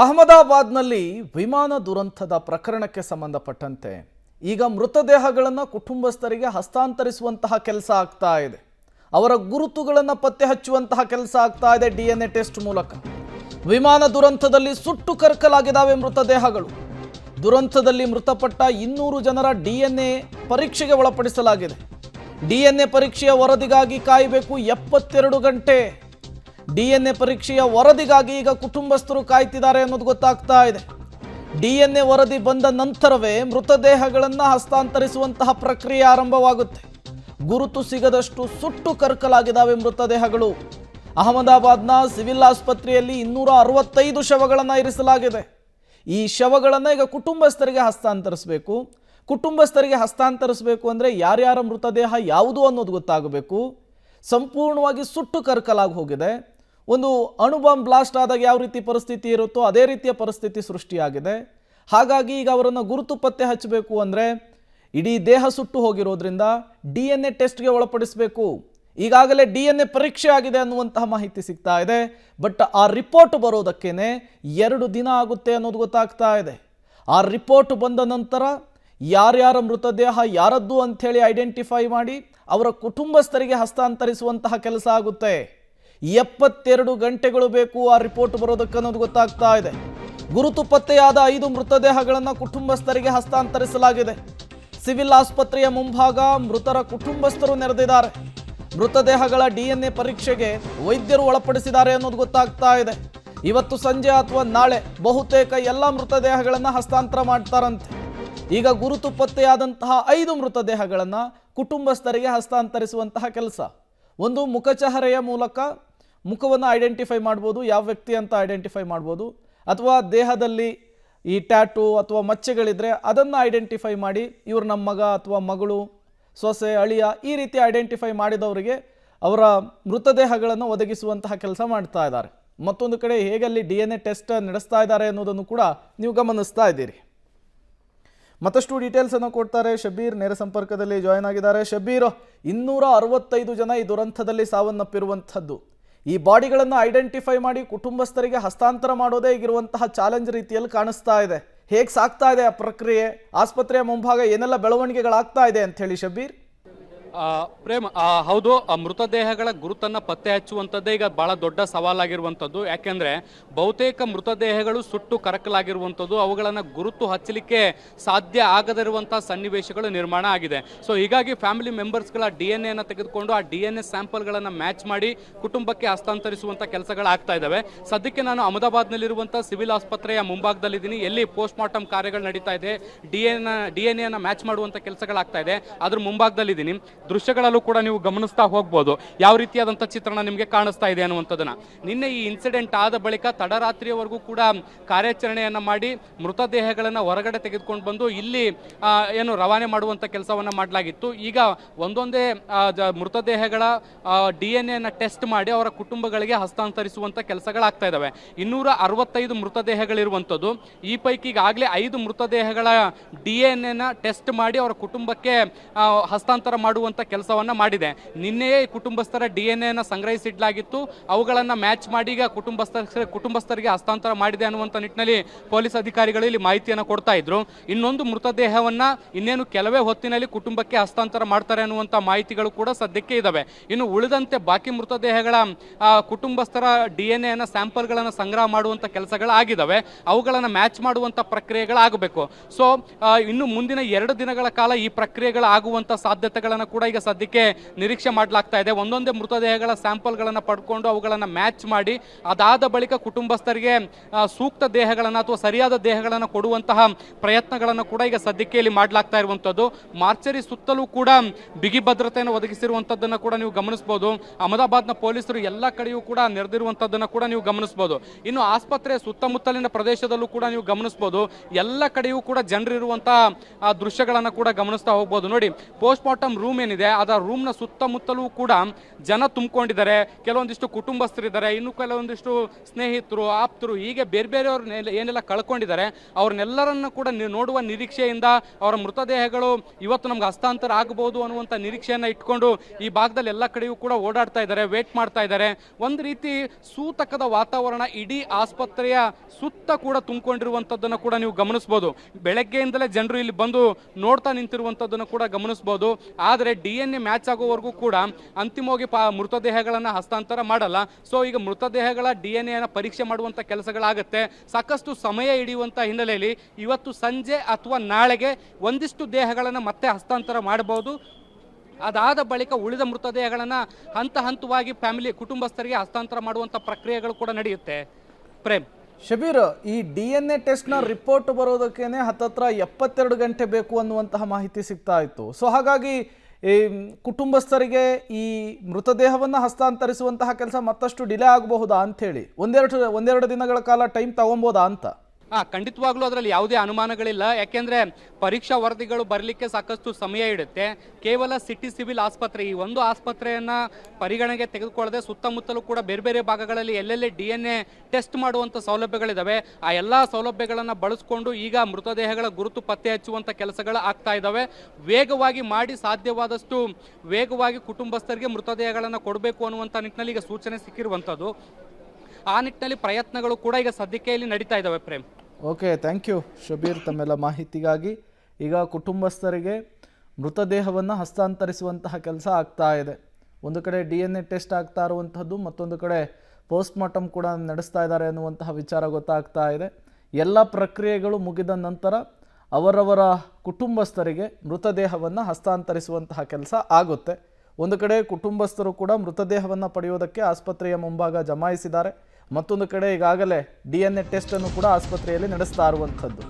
ಅಹಮದಾಬಾದ್ನಲ್ಲಿ ವಿಮಾನ ದುರಂತದ ಪ್ರಕರಣಕ್ಕೆ ಸಂಬಂಧಪಟ್ಟಂತೆ ಈಗ ಮೃತದೇಹಗಳನ್ನು ಕುಟುಂಬಸ್ಥರಿಗೆ ಹಸ್ತಾಂತರಿಸುವಂತಹ ಕೆಲಸ ಆಗ್ತಾ ಇದೆ. ಅವರ ಗುರುತುಗಳನ್ನು ಪತ್ತೆ ಹಚ್ಚುವಂತಹ ಕೆಲಸ ಆಗ್ತಾ ಇದೆ DNA ಟೆಸ್ಟ್ ಮೂಲಕ. ವಿಮಾನ ದುರಂತದಲ್ಲಿ ಸುಟ್ಟು ಕರಕಲಾಗಿದ್ದಾವೆ ಮೃತದೇಹಗಳು. ದುರಂತದಲ್ಲಿ ಮೃತಪಟ್ಟ 200 ಜನರ DNA ಪರೀಕ್ಷೆಗೆ ಒಳಪಡಿಸಲಾಗಿದೆ. DNA ಪರೀಕ್ಷೆಯ ವರದಿಗಾಗಿ ಕಾಯಬೇಕು 72 ಗಂಟೆ. DNA ಪರೀಕ್ಷೆಯ ವರದಿಗಾಗಿ ಈಗ ಕುಟುಂಬಸ್ಥರು ಕಾಯ್ತಿದ್ದಾರೆ ಅನ್ನೋದು ಗೊತ್ತಾಗ್ತಾ ಇದೆ. DNA ವರದಿ ಬಂದ ನಂತರವೇ ಮೃತದೇಹಗಳನ್ನು ಹಸ್ತಾಂತರಿಸುವಂತಹ ಪ್ರಕ್ರಿಯೆ ಆರಂಭವಾಗುತ್ತೆ. ಗುರುತು ಸಿಗದಷ್ಟು ಸುಟ್ಟು ಕರಕಲಾಗಿದ್ದಾವೆ ಮೃತದೇಹಗಳು. ಅಹಮದಾಬಾದ್ನ ಸಿವಿಲ್ ಆಸ್ಪತ್ರೆಯಲ್ಲಿ 265 ಶವಗಳನ್ನು ಇರಿಸಲಾಗಿದೆ. ಈ ಶವಗಳನ್ನು ಈಗ ಕುಟುಂಬಸ್ಥರಿಗೆ ಹಸ್ತಾಂತರಿಸಬೇಕು. ಕುಟುಂಬಸ್ಥರಿಗೆ ಹಸ್ತಾಂತರಿಸಬೇಕು ಅಂದರೆ ಯಾರ್ಯಾರ ಮೃತದೇಹ ಯಾವುದು ಅನ್ನೋದು ಗೊತ್ತಾಗಬೇಕು. ಸಂಪೂರ್ಣವಾಗಿ ಸುಟ್ಟು ಕರಕಲಾಗಿ ಹೋಗಿದೆ. ಒಂದು ಅಣುಬಾಂಬ್ ಬ್ಲಾಸ್ಟ್ ಆದಾಗ ಯಾವ ರೀತಿ ಪರಿಸ್ಥಿತಿ ಇರುತ್ತೋ ಅದೇ ರೀತಿಯ ಪರಿಸ್ಥಿತಿ ಸೃಷ್ಟಿಯಾಗಿದೆ. ಹಾಗಾಗಿ ಈಗ ಅವರನ್ನು ಗುರುತು ಪತ್ತೆ ಹಚ್ಚಬೇಕು ಅಂದರೆ ಇಡೀ ದೇಹ ಸುಟ್ಟು ಹೋಗಿರೋದ್ರಿಂದ DNA ಟೆಸ್ಟ್ಗೆ ಒಳಪಡಿಸಬೇಕು. ಈಗಾಗಲೇ DNA ಪರೀಕ್ಷೆ ಆಗಿದೆ ಅನ್ನುವಂತಹ ಮಾಹಿತಿ ಸಿಗ್ತಾ ಇದೆ. ಬಟ್ ಆ ರಿಪೋರ್ಟ್ ಬರೋದಕ್ಕೇನೆ 2 ದಿನ ಆಗುತ್ತೆ ಅನ್ನೋದು ಗೊತ್ತಾಗ್ತಾ ಇದೆ. ಆ ರಿಪೋರ್ಟ್ ಬಂದ ನಂತರ ಯಾರ್ಯಾರ ಮೃತದೇಹ ಯಾರದ್ದು ಅಂಥೇಳಿ ಐಡೆಂಟಿಫೈ ಮಾಡಿ ಅವರ ಕುಟುಂಬಸ್ಥರಿಗೆ ಹಸ್ತಾಂತರಿಸುವಂತಹ ಕೆಲಸ ಆಗುತ್ತೆ. 72 ಗಂಟೆಗಳು ಬೇಕು ಆ ರಿಪೋರ್ಟ್ ಬರೋದಕ್ಕೆ ಅನ್ನೋದು ಗೊತ್ತಾಗ್ತಾ ಇದೆ. ಗುರುತು ಪತ್ತೆಯಾದ 5 ಮೃತದೇಹಗಳನ್ನು ಕುಟುಂಬಸ್ಥರಿಗೆ ಹಸ್ತಾಂತರಿಸಲಾಗಿದೆ. ಸಿವಿಲ್ ಆಸ್ಪತ್ರೆಯ ಮುಂಭಾಗ ಮೃತರ ಕುಟುಂಬಸ್ಥರು ನೆರೆದಿದ್ದಾರೆ. ಮೃತದೇಹಗಳ DNA ಪರೀಕ್ಷೆಗೆ ವೈದ್ಯರು ಒಳಪಡಿಸಿದ್ದಾರೆ ಅನ್ನೋದು ಗೊತ್ತಾಗ್ತಾ ಇದೆ. ಇವತ್ತು ಸಂಜೆ ಅಥವಾ ನಾಳೆ ಬಹುತೇಕ ಎಲ್ಲ ಮೃತದೇಹಗಳನ್ನು ಹಸ್ತಾಂತರ ಮಾಡ್ತಾರಂತೆ. ಈಗ ಗುರುತು ಪತ್ತೆಯಾದಂತಹ 5 ಮೃತದೇಹಗಳನ್ನು ಕುಟುಂಬಸ್ಥರಿಗೆ ಹಸ್ತಾಂತರಿಸುವಂತಹ ಕೆಲಸ. ಒಂದು ಮುಖಚಹರೆಯ ಮೂಲಕ ಮುಖವನ್ನು ಐಡೆಂಟಿಫೈ ಮಾಡ್ಬೋದು, ಯಾವ ವ್ಯಕ್ತಿ ಅಂತ ಐಡೆಂಟಿಫೈ ಮಾಡ್ಬೋದು. ಅಥವಾ ದೇಹದಲ್ಲಿ ಈ ಟ್ಯಾಟು ಅಥವಾ ಮಚ್ಚೆಗಳಿದ್ರೆ ಅದನ್ನು ಐಡೆಂಟಿಫೈ ಮಾಡಿ ಇವರು ನಮ್ಮ ಮಗ ಅಥವಾ ಮಗಳು, ಸೊಸೆ, ಅಳಿಯ ಈ ರೀತಿ ಐಡೆಂಟಿಫೈ ಮಾಡಿದವರಿಗೆ ಅವರ ಮೃತದೇಹಗಳನ್ನು ಒದಗಿಸುವಂತಹ ಕೆಲಸ ಮಾಡ್ತಾ ಇದ್ದಾರೆ. ಮತ್ತೊಂದು ಕಡೆ ಹೇಗೆ ಅಲ್ಲಿ DNA ಟೆಸ್ಟ್ ನಡೆಸ್ತಾ ಇದ್ದಾರೆ ಅನ್ನೋದನ್ನು ಕೂಡ ನೀವು ಗಮನಿಸ್ತಾ ಇದ್ದೀರಿ. ಮತ್ತಷ್ಟು ಡೀಟೇಲ್ಸನ್ನು ಕೊಡ್ತಾರೆ ಶಬೀರ್, ನೇರ ಸಂಪರ್ಕದಲ್ಲಿ ಜಾಯ್ನ್ ಆಗಿದ್ದಾರೆ. ಶಬೀರ್, 265 ಜನ ಈ ದುರಂತದಲ್ಲಿ ಸಾವನ್ನಪ್ಪಿರುವಂಥದ್ದು. ಈ ಬಾಡಿಗಳನ್ನು ಐಡೆಂಟಿಫೈ ಮಾಡಿ ಕುಟುಂಬಸ್ಥರಿಗೆ ಹಸ್ತಾಂತರ ಮಾಡೋದೇ ಈಗಿರುವಂತಹ ಚಾಲೆಂಜ್ ರೀತಿಯಲ್ಲಿ ಕಾಣಿಸ್ತಾ ಇದೆ. ಹೇಗೆ ಸಾಗ್ತಾ ಇದೆ ಆ ಪ್ರಕ್ರಿಯೆ? ಆಸ್ಪತ್ರೆಯ ಮುಂಭಾಗ ಏನೆಲ್ಲ ಬೆಳವಣಿಗೆಗಳಾಗ್ತಾ ಇದೆ ಅಂತ ಹೇಳಿ ಶಬೀರ್? ಪ್ರೇಮ್, ಹೌದು, ಮೃತದೇಹಗಳ ಗುರುತನ್ನು ಪತ್ತೆ ಹಚ್ಚುವಂಥದ್ದೇ ಈಗ ಬಹಳ ದೊಡ್ಡ ಸವಾಲಾಗಿರುವಂಥದ್ದು. ಯಾಕೆಂದರೆ ಬಹುತೇಕ ಮೃತದೇಹಗಳು ಸುಟ್ಟು ಕರಕಲಾಗಿರುವಂಥದ್ದು, ಅವುಗಳನ್ನು ಗುರುತು ಹಚ್ಚಲಿಕ್ಕೆ ಸಾಧ್ಯ ಆಗದಿರುವಂಥ ಸನ್ನಿವೇಶಗಳು ನಿರ್ಮಾಣ ಆಗಿದೆ. ಸೊ ಹೀಗಾಗಿ ಫ್ಯಾಮಿಲಿ ಮೆಂಬರ್ಸ್ಗಳ DNA ತೆಗೆದುಕೊಂಡು ಆ DNA ಸ್ಯಾಂಪಲ್ಗಳನ್ನು ಮ್ಯಾಚ್ ಮಾಡಿ ಕುಟುಂಬಕ್ಕೆ ಹಸ್ತಾಂತರಿಸುವಂಥ ಕೆಲಸಗಳಾಗ್ತಾ ಇದ್ದಾವೆ. ಸದ್ಯಕ್ಕೆ ನಾನು ಅಹಮದಾಬಾದ್ನಲ್ಲಿರುವಂಥ ಸಿವಿಲ್ ಆಸ್ಪತ್ರೆಯ ಮುಂಭಾಗದಲ್ಲಿದ್ದೀನಿ, ಎಲ್ಲಿ ಪೋಸ್ಟ್ ಮಾರ್ಟಮ್ ಕಾರ್ಯಗಳು ನಡೀತಾ ಇದೆ, DNA ಮ್ಯಾಚ್ ಮಾಡುವಂಥ ಕೆಲಸಗಳಾಗ್ತಾ ಇದೆ. ಅದ್ರ ಮುಂಭಾಗದಲ್ಲಿದ್ದೀನಿ. ದೃಶ್ಯಗಳಲ್ಲೂ ಕೂಡ ನೀವು ಗಮನಿಸ್ತಾ ಹೋಗ್ಬೋದು ಯಾವ ರೀತಿಯಾದಂಥ ಚಿತ್ರಣ ನಿಮಗೆ ಕಾಣಿಸ್ತಾ ಇದೆ ಅನ್ನುವಂಥದ್ದನ್ನ. ನಿನ್ನೆ ಈ ಇನ್ಸಿಡೆಂಟ್ ಆದ ಬಳಿಕ ತಡರಾತ್ರಿಯವರೆಗೂ ಕೂಡ ಕಾರ್ಯಾಚರಣೆಯನ್ನು ಮಾಡಿ ಮೃತದೇಹಗಳನ್ನು ಹೊರಗಡೆ ತೆಗೆದುಕೊಂಡು ಬಂದು ಇಲ್ಲಿ ಏನು ರವಾನೆ ಮಾಡುವಂಥ ಕೆಲಸವನ್ನು ಮಾಡಲಾಗಿತ್ತು. ಈಗ ಒಂದೊಂದೇ ಮೃತದೇಹಗಳ DNA ಟೆಸ್ಟ್ ಮಾಡಿ ಅವರ ಕುಟುಂಬಗಳಿಗೆ ಹಸ್ತಾಂತರಿಸುವಂಥ ಕೆಲಸಗಳಾಗ್ತಾ ಇದ್ದಾವೆ. 265 ಮೃತದೇಹಗಳಿರುವಂಥದ್ದು. ಈ ಪೈಕಿ ಈಗಾಗಲೇ 5 ಮೃತದೇಹಗಳ DNA ಟೆಸ್ಟ್ ಮಾಡಿ ಅವರ ಕುಟುಂಬಕ್ಕೆ ಹಸ್ತಾಂತರ ಮಾಡುವಂಥ ಕೆಲಸವನ್ನು ಮಾಡಿದೆ. ನಿನ್ನೆಯೇ ಕುಟುಂಬಸ್ಥರ DNA ಸಂಗ್ರಹಿಸಿಡಲಾಗಿತ್ತು. ಅವುಗಳನ್ನು ಮ್ಯಾಚ್ ಮಾಡಿ ಈಗ ಕುಟುಂಬಸ್ಥರಿಗೆ ಹಸ್ತಾಂತರ ಮಾಡಿದೆ ಅನ್ನುವಂಥ ನಿಟ್ಟಿನಲ್ಲಿ ಪೊಲೀಸ್ ಅಧಿಕಾರಿಗಳು ಇಲ್ಲಿ ಮಾಹಿತಿಯನ್ನು ಕೊಡ್ತಾ ಇದ್ರು. ಇನ್ನೊಂದು ಮೃತದೇಹವನ್ನು ಇನ್ನೇನು ಕೆಲವೇ ಹೊತ್ತಿನಲ್ಲಿ ಕುಟುಂಬಕ್ಕೆ ಹಸ್ತಾಂತರ ಮಾಡ್ತಾರೆ ಅನ್ನುವಂಥ ಮಾಹಿತಿಗಳು ಕೂಡ ಸದ್ಯಕ್ಕೆ ಇದ್ದಾವೆ. ಇನ್ನು ಉಳಿದಂತೆ ಬಾಕಿ ಮೃತದೇಹಗಳ ಕುಟುಂಬಸ್ಥರ DNA ಸ್ಯಾಂಪಲ್ಗಳನ್ನು ಸಂಗ್ರಹ ಮಾಡುವಂಥ ಕೆಲಸಗಳಾಗಿದ್ದಾವೆ. ಅವುಗಳನ್ನು ಮ್ಯಾಚ್ ಮಾಡುವಂಥ ಪ್ರಕ್ರಿಯೆಗಳಾಗಬೇಕು. ಸೊ ಇನ್ನು ಮುಂದಿನ 2 ದಿನಗಳ ಕಾಲ ಈ ಪ್ರಕ್ರಿಯೆಗಳಾಗುವಂಥ ಸಾಧ್ಯತೆಗಳನ್ನು ಕೂಡ ಈಗ ಸದ್ಯಕ್ಕೆ ನಿರೀಕ್ಷೆ ಮಾಡಲಾಗ್ತಾ ಇದೆ. ಒಂದೊಂದೇ ಮೃತದೇಹಗಳ ಸ್ಯಾಂಪಲ್ಗಳನ್ನು ಪಡ್ಕೊಂಡು ಅವುಗಳನ್ನು ಮ್ಯಾಚ್ ಮಾಡಿ ಅದಾದ ಬಳಿಕ ಕುಟುಂಬಸ್ಥರಿಗೆ ಸೂಕ್ತ ದೇಹಗಳನ್ನು ಅಥವಾ ಸರಿಯಾದ ದೇಹಗಳನ್ನು ಕೊಡುವಂತಹ ಪ್ರಯತ್ನಗಳನ್ನು ಕೂಡ ಈಗ ಸದ್ಯಕ್ಕೆ ಇಲ್ಲಿ ಮಾಡಲಾಗ್ತಾ ಇರುವಂಥದ್ದು. ಮಾರ್ಚರಿ ಸುತ್ತಲೂ ಕೂಡ ಬಿಗಿ ಭದ್ರತೆಯನ್ನು ಒದಗಿಸಿರುವಂಥದ್ದನ್ನು ಕೂಡ ನೀವು ಗಮನಿಸಬಹುದು. ಅಹಮದಾಬಾದ್ನ ಪೊಲೀಸರು ಎಲ್ಲ ಕಡೆಯೂ ಕೂಡ ನೆರೆದಿರುವಂಥದ್ದನ್ನು ಕೂಡ ನೀವು ಗಮನಿಸಬಹುದು. ಇನ್ನು ಆಸ್ಪತ್ರೆಯ ಸುತ್ತಮುತ್ತಲಿನ ಪ್ರದೇಶದಲ್ಲೂ ಕೂಡ ನೀವು ಗಮನಿಸಬಹುದು. ಎಲ್ಲ ಕಡೆಯೂ ಕೂಡ ಜನರಿರುವಂತಹ ದೃಶ್ಯಗಳನ್ನು ಕೂಡ ಗಮನಿಸ್ತಾ ಹೋಗ್ಬೋದು. ನೋಡಿ, ಪೋಸ್ಟ್ ಮಾರ್ಟಮ್ ರೂಮ್ ಏನಿದೆ ಅದರ ರೂಮ್ನ ಸುತ್ತಮುತ್ತಲೂ ಕೂಡ ಜನ ತುಂಬಿಕೊಂಡಿದ್ದಾರೆ. ಕೆಲವೊಂದಿಷ್ಟು ಕುಟುಂಬಸ್ಥರಿದ್ದಾರೆ, ಇನ್ನು ಕೆಲವೊಂದಿಷ್ಟು ಸ್ನೇಹಿತರು, ಆಪ್ತರು, ಹೀಗೆ ಬೇರೆ ಬೇರೆಯವ್ರು ಏನೆಲ್ಲ ಕಳ್ಕೊಂಡಿದ್ದಾರೆ ಅವ್ರನ್ನೆಲ್ಲರನ್ನು ಕೂಡ ನೋಡುವ ನಿರೀಕ್ಷೆಯಿಂದ ಅವರ ಮೃತದೇಹಗಳು ಇವತ್ತು ನಮ್ಗೆ ಹಸ್ತಾಂತರ ಆಗಬಹುದು ಅನ್ನುವಂಥ ನಿರೀಕ್ಷೆಯನ್ನು ಇಟ್ಕೊಂಡು ಈ ಭಾಗದಲ್ಲಿ ಎಲ್ಲ ಕಡೆಯೂ ಕೂಡ ಓಡಾಡ್ತಾ ಇದ್ದಾರೆ, ವೇಟ್ ಮಾಡ್ತಾ ಇದ್ದಾರೆ. ಒಂದು ರೀತಿ ಸೂತಕದ ವಾತಾವರಣ ಇಡೀ ಆಸ್ಪತ್ರೆಯ ಸುತ್ತ ಕೂಡ ತುಂಬಿಕೊಂಡಿರುವಂಥದ್ದನ್ನು ಕೂಡ ನೀವು ಗಮನಿಸ್ಬೋದು. ಬೆಳಗ್ಗೆಯಿಂದಲೇ ಜನರು ಇಲ್ಲಿ ಬಂದು ನೋಡ್ತಾ ನಿಂತಿರುವಂಥದ್ದನ್ನು ಕೂಡ ಗಮನಿಸ್ಬೋದು. ಆದರೆ DNA ಮ್ಯಾಚ್ ಆಗೋವರೆಗೂ ಕೂಡ ಅಂತಿಮವಾಗಿ ಮೃತದೇಹಗಳನ್ನು ಹಸ್ತಾಂತರ ಮಾಡಲ್ಲ. ಸೊ ಈಗ ಮೃತದೇಹಗಳ DNA ಪರೀಕ್ಷೆ ಮಾಡುವಂಥ ಕೆಲಸಗಳಾಗುತ್ತೆ. ಸಾಕಷ್ಟು ಸಮಯ ಹಿಡಿಯುವಂಥ ಹಿನ್ನೆಲೆಯಲ್ಲಿ ಇವತ್ತು ಸಂಜೆ ಅಥವಾ ನಾಳೆಗೆ ಒಂದಿಷ್ಟು ದೇಹಗಳನ್ನು ಮತ್ತೆ ಹಸ್ತಾಂತರ ಮಾಡಬಹುದು. ಅದಾದ ಬಳಿಕ ಉಳಿದ ಮೃತದೇಹಗಳನ್ನು ಹಂತ ಹಂತವಾಗಿ ಕುಟುಂಬಸ್ಥರಿಗೆ ಹಸ್ತಾಂತರ ಮಾಡುವಂಥ ಪ್ರಕ್ರಿಯೆಗಳು ಕೂಡ ನಡೆಯುತ್ತೆ. ಪ್ರೇಮ್, ಶಬೀರ್, ಈ DNA ಟೆಸ್ಟ್ನ ರಿಪೋರ್ಟ್ ಬರೋದಕ್ಕೇನೆ ಹತ್ತತ್ರ 72 ಗಂಟೆ ಬೇಕು ಅನ್ನುವಂತಹ ಮಾಹಿತಿ ಸಿಗ್ತಾ ಇತ್ತು. ಸೊ ಹಾಗಾಗಿ ಈ ಕುಟುಂಬಸ್ಥರಿಗೆ ಈ ಮೃತದೇಹವನ್ನು ಹಸ್ತಾಂತರಿಸುವಂತಹ ಕೆಲಸ ಮತ್ತಷ್ಟು ಡಿಲೇ ಆಗಬಹುದಾ ಅಂಥೇಳಿ ಒಂದೆರಡು ದಿನಗಳ ಕಾಲ ಟೈಮ್ ತಗೊಬೋದಾ ಅಂತ? ಖಂಡಿತವಾಗ್ಲೂ ಅದರಲ್ಲಿ ಯಾವುದೇ ಅನುಮಾನಗಳಿಲ್ಲ. ಯಾಕೆಂದರೆ ಪರೀಕ್ಷಾ ವರದಿಗಳು ಬರಲಿಕ್ಕೆ ಸಾಕಷ್ಟು ಸಮಯ ಹಿಡುತ್ತೆ. ಕೇವಲ ಸಿಟಿ ಸಿವಿಲ್ ಆಸ್ಪತ್ರೆ, ಈ ಒಂದು ಆಸ್ಪತ್ರೆಯನ್ನು ಪರಿಗಣನೆಗೆ ತೆಗೆದುಕೊಳ್ಳದೆ ಸುತ್ತಮುತ್ತಲೂ ಕೂಡ ಬೇರೆ ಬೇರೆ ಭಾಗಗಳಲ್ಲಿ ಎಲ್ಲೆಲ್ಲಿ DNA ಟೆಸ್ಟ್ ಮಾಡುವಂಥ ಸೌಲಭ್ಯಗಳಿದ್ದಾವೆ, ಆ ಎಲ್ಲ ಸೌಲಭ್ಯಗಳನ್ನು ಬಳಸ್ಕೊಂಡು ಈಗ ಮೃತದೇಹಗಳ ಗುರುತು ಪತ್ತೆ ಹಚ್ಚುವಂಥ ಕೆಲಸಗಳು ಆಗ್ತಾ ಇದ್ದಾವೆ. ವೇಗವಾಗಿ ಮಾಡಿ ಸಾಧ್ಯವಾದಷ್ಟು ವೇಗವಾಗಿ ಕುಟುಂಬಸ್ಥರಿಗೆ ಮೃತದೇಹಗಳನ್ನು ಕೊಡಬೇಕು ಅನ್ನುವಂಥ ನಿಟ್ಟಿನಲ್ಲಿ ಈಗ ಸೂಚನೆ ಸಿಕ್ಕಿರುವಂಥದ್ದು. ಆ ನಿಟ್ಟಿನಲ್ಲಿ ಪ್ರಯತ್ನಗಳು ಕೂಡ ಈಗ ಸದ್ಯಕ್ಕೆ ಇಲ್ಲಿ ನಡೀತಾ ಇದ್ದಾವೆ. Prem, okay, thank you Shabeer ತಮ್ಮೆಲ್ಲ ಮಾಹಿತಿಗಾಗಿ. ಈಗ ಕುಟುಂಬಸ್ಥರಿಗೆ ಮೃತದೇಹವನ್ನು ಹಸ್ತಾಂತರಿಸುವಂತಹ ಕೆಲಸ ಆಗ್ತಾ ಇದೆ. ಒಂದು ಕಡೆ DNA ಟೆಸ್ಟ್ ಆಗ್ತಾ ಇರುವಂಥದ್ದು, ಮತ್ತೊಂದು ಕಡೆ ಪೋಸ್ಟ್ಮಾರ್ಟಮ್ ಕೂಡ ನಡೆಸ್ತಾ ಇದ್ದಾರೆ ಅನ್ನುವಂತಹ ವಿಚಾರ ಗೊತ್ತಾಗ್ತಾ ಇದೆ. ಎಲ್ಲ ಪ್ರಕ್ರಿಯೆಗಳು ಮುಗಿದ ನಂತರ ಅವರವರ ಕುಟುಂಬಸ್ಥರಿಗೆ ಮೃತದೇಹವನ್ನು ಹಸ್ತಾಂತರಿಸುವಂತಹ ಕೆಲಸ ಆಗುತ್ತೆ. ಒಂದು ಕಡೆ ಕುಟುಂಬಸ್ಥರು ಕೂಡ ಮೃತದೇಹವನ್ನು ಪಡೆಯೋದಕ್ಕೆ ಆಸ್ಪತ್ರೆಯ ಮುಂಭಾಗ ಜಮಾಯಿಸಿದ್ದಾರೆ. ಮತ್ತೊಂದು ಕಡೆ ಈಗಾಗಲೇ DNA ಟೆಸ್ಟನ್ನು ಕೂಡ ಆಸ್ಪತ್ರೆಯಲ್ಲಿ ನಡೆಸ್ತಾ ಇರುವಂಥದ್ದು.